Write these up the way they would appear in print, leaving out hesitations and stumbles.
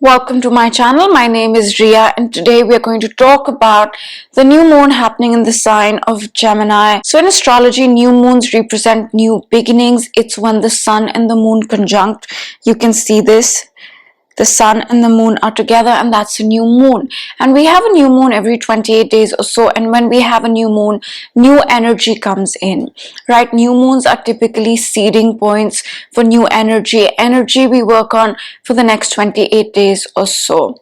Welcome to my channel. My name is Ria and today we are going to talk about the new moon happening in the sign of Gemini. So in astrology, new moons represent new beginnings. It's when the sun and the moon conjunct. You can see this. The sun and the moon are together and that's a new moon. And we have a new moon every 28 days or so. And when we have a new moon, new energy comes in, right? New moons are typically seeding points for new energy we work on for the next 28 days or so.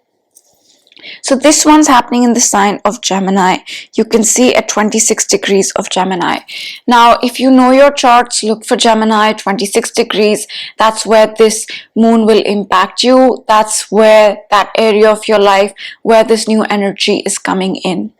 So this one's happening in the sign of Gemini. You can see at 26 degrees of Gemini. Now, if you know your charts, look for Gemini, 26 degrees. That's where this moon will impact you. That's where that area of your life where this new energy is coming in.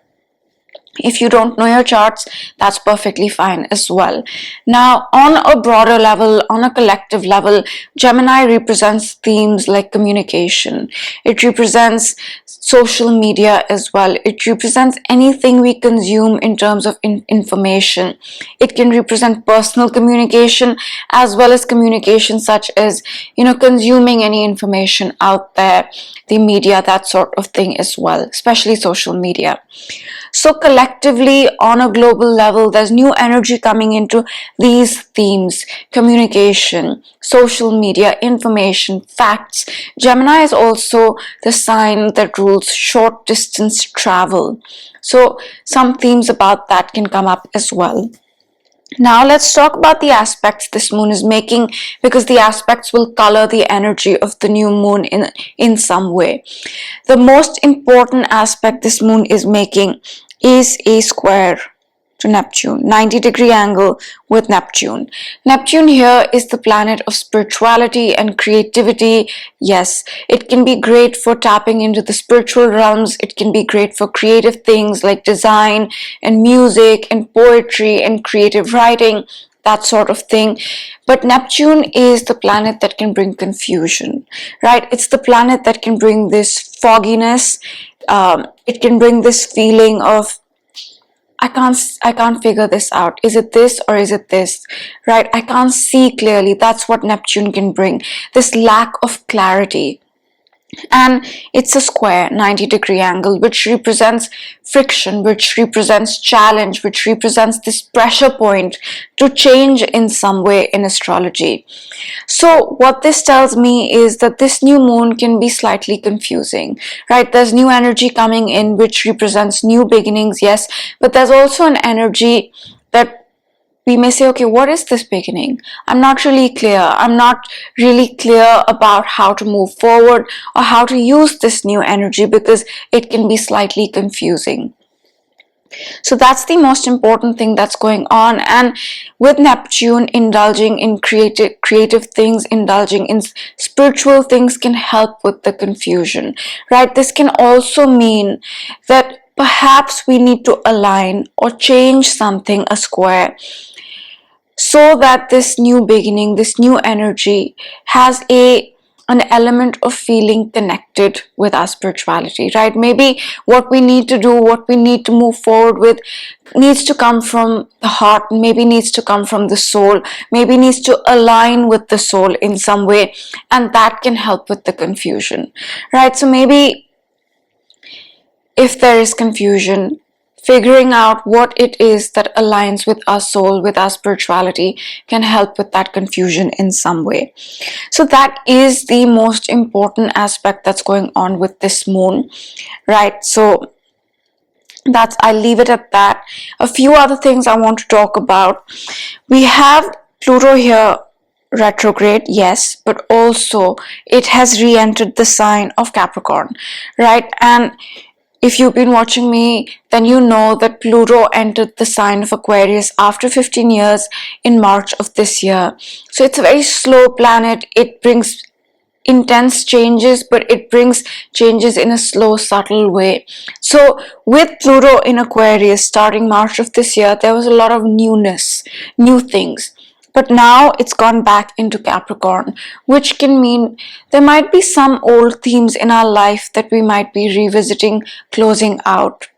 If you don't know your charts, that's perfectly fine as well. Now, on a broader level, on a collective level, Gemini represents themes like communication. It represents social media as well. It represents anything we consume in terms of information. It can represent personal communication as well as communication such as, consuming any information out there, the media, that sort of thing as well, especially social media. So collectively, on a global level, there's new energy coming into these themes: communication, social media, information, facts. Gemini is also the sign that rules short distance travel. So some themes about that can come up as well. Now let's talk about the aspects this moon is making, because the aspects will color the energy of the new moon in some way. The most important aspect this moon is making is a square to Neptune, 90-degree angle with Neptune. Neptune here is the planet of spirituality and creativity. Yes, it can be great for tapping into the spiritual realms. It can be great for creative things like design and music and poetry and creative writing, that sort of thing. But Neptune is the planet that can bring confusion, right? It's the planet that can bring this fogginess. It can bring this feeling of, I can't figure this out. Is it this or is it this? Right? I can't see clearly. That's what Neptune can bring. This lack of clarity. And it's a square 90-degree angle, which represents friction, which represents challenge, which represents this pressure point to change in some way in astrology. So what this tells me is that this new moon can be slightly confusing, right? There's new energy coming in, which represents new beginnings, yes, but there's also an energy that we may say, okay, what is this beginning? I'm not really clear. I'm not really clear about how to move forward or how to use this new energy because it can be slightly confusing. So that's the most important thing that's going on. And with Neptune, indulging in creative things, indulging in spiritual things can help with the confusion, right? This can also mean that perhaps we need to align or change something, a square, so that this new beginning, this new energy has an element of feeling connected with our spirituality, right? Maybe what we need to do, what we need to move forward with needs to come from the heart, maybe needs to come from the soul, maybe needs to align with the soul in some way, and that can help with the confusion, right? So maybe if there is confusion, figuring out what it is that aligns with our soul, with our spirituality, can help with that confusion in some way. So that is the most important aspect that's going on with this moon, right? So I'll leave it at that. A few other things I want to talk about. We have Pluto here retrograde, yes, but also it has re-entered the sign of Capricorn, right? And if you've been watching me, then you know that Pluto entered the sign of Aquarius after 15 years in March of this year. So it's a very slow planet. It brings intense changes, but it brings changes in a slow, subtle way. So with Pluto in Aquarius starting March of this year, there was a lot of newness, new things. But now it's gone back into Capricorn, which can mean there might be some old themes in our life that we might be revisiting, closing out.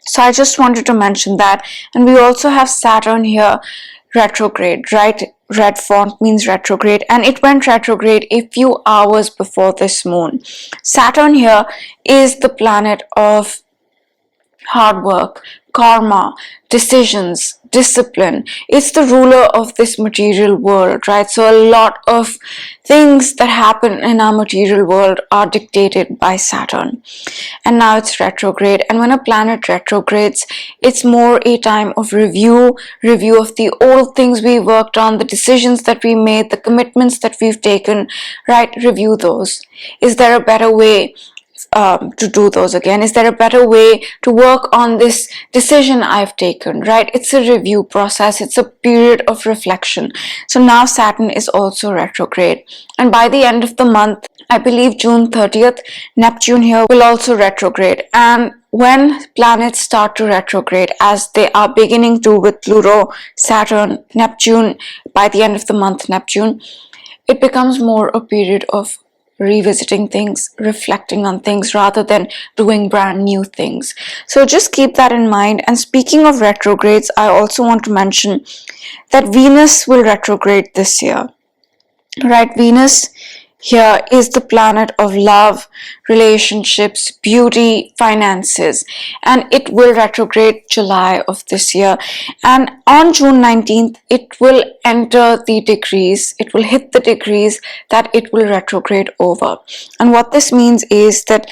So I just wanted to mention that. And we also have Saturn here retrograde, right? red font means retrograde, and it went retrograde a few hours before this moon. Saturn here is the planet of hard work, karma, decisions, discipline. It's the ruler of this material world, right? So a lot of things that happen in our material world are dictated by Saturn. And now it's retrograde. And when a planet retrogrades, it's more a time of review of the old things we worked on, the decisions that we made, the commitments that we've taken, right? Review those. Is there a better way to do those again? Is there a better way to work on this decision I've taken, right? It's a review process. It's a period of reflection. So now Saturn is also retrograde. And by the end of the month, I believe June 30th, Neptune here will also retrograde. And when planets start to retrograde, as they are beginning to with Pluto, Saturn, Neptune, by the end of the month, Neptune, it becomes more a period of revisiting things, reflecting on things rather than doing brand new things. So just keep that in mind. And speaking of retrogrades, I also want to mention that Venus will retrograde this year, right? Venus here is the planet of love, relationships, beauty, finances, and it will retrograde July of this year. And on June 19th, it will enter the degrees, it will hit the degrees that it will retrograde over. And what this means is that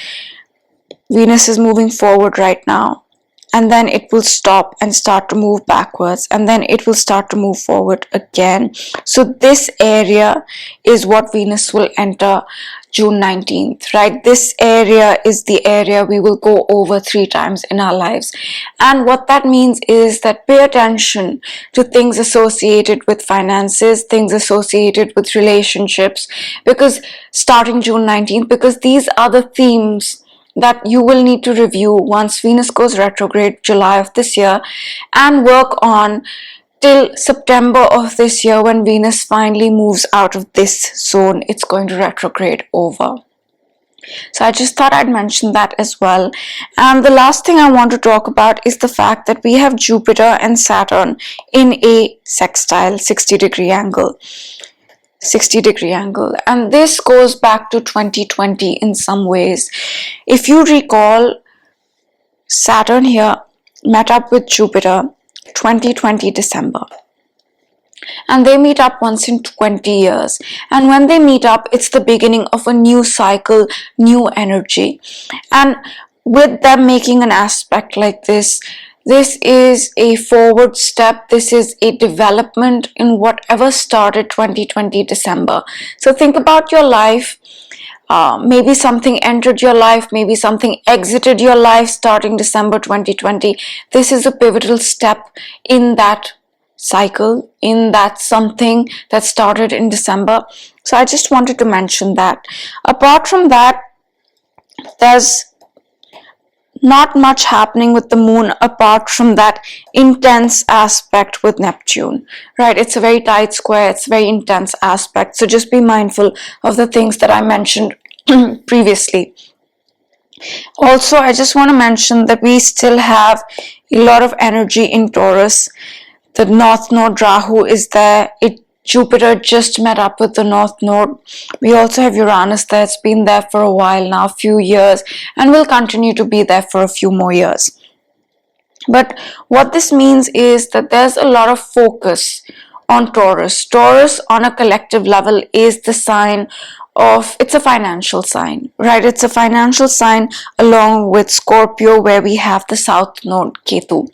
Venus is moving forward right now, and then it will stop and start to move backwards, and then it will start to move forward again. So this area is what Venus will enter June 19th, right? This area is the area we will go over 3 times in our lives. And what that means is that pay attention to things associated with finances, things associated with relationships, because starting June 19th, because these are the themes that you will need to review once Venus goes retrograde July of this year, and work on till September of this year when Venus finally moves out of this zone it's going to retrograde over. So I just thought I'd mention that as well. And the last thing I want to talk about is the fact that we have Jupiter and Saturn in a sextile 60-degree angle. 60-degree angle, and this goes back to 2020 in some ways. If you recall, Saturn here met up with Jupiter 2020 December, and they meet up once in 20 years. And when they meet up, it's the beginning of a new cycle, new energy. And with them making an aspect like this is a forward step. This is a development in whatever started 2020 December. So think about your life. Maybe something entered your life, maybe something exited your life starting December 2020. This is a pivotal step in that cycle, in that something that started in December. So I just wanted to mention that. Apart from that, there's not much happening with the moon apart from that intense aspect with Neptune, right? It's a very tight square, it's a very intense aspect. So just be mindful of the things that I mentioned previously. Also, I just want to mention that we still have a lot of energy in Taurus. The North Node Rahu is there. Jupiter just met up with the North Node. We also have Uranus there. It's been there for a while now, a few years, and will continue to be there for a few more years. But what this means is that there's a lot of focus on Taurus. Taurus on a collective level is the sign of, it's a financial sign, right? It's a financial sign along with Scorpio, where we have the South Node Ketu.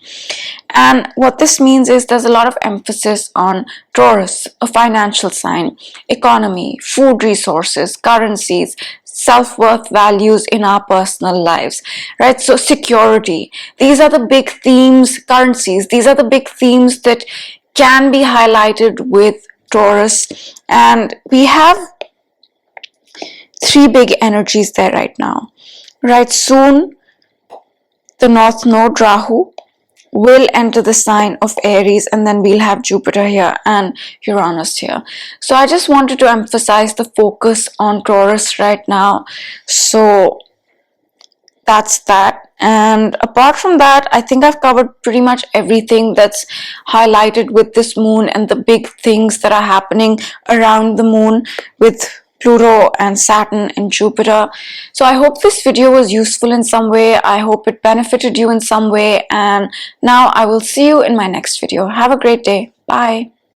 And what this means is there's a lot of emphasis on Taurus, a financial sign, economy, food resources, currencies, self-worth values in our personal lives, right? So security, these are the big themes, currencies, these are the big themes that can be highlighted with Taurus. And we have 3 big energies there right now, right? Soon, the North Node Rahu will enter the sign of Aries, and then we'll have Jupiter here and Uranus here. So I just wanted to emphasize the focus on Taurus right now. So that's that. And apart from that, I think I've covered pretty much everything that's highlighted with this moon and the big things that are happening around the moon with Pluto and Saturn and Jupiter. So I hope this video was useful in some way. I hope it benefited you in some way. And now I will see you in my next video. Have a great day. Bye.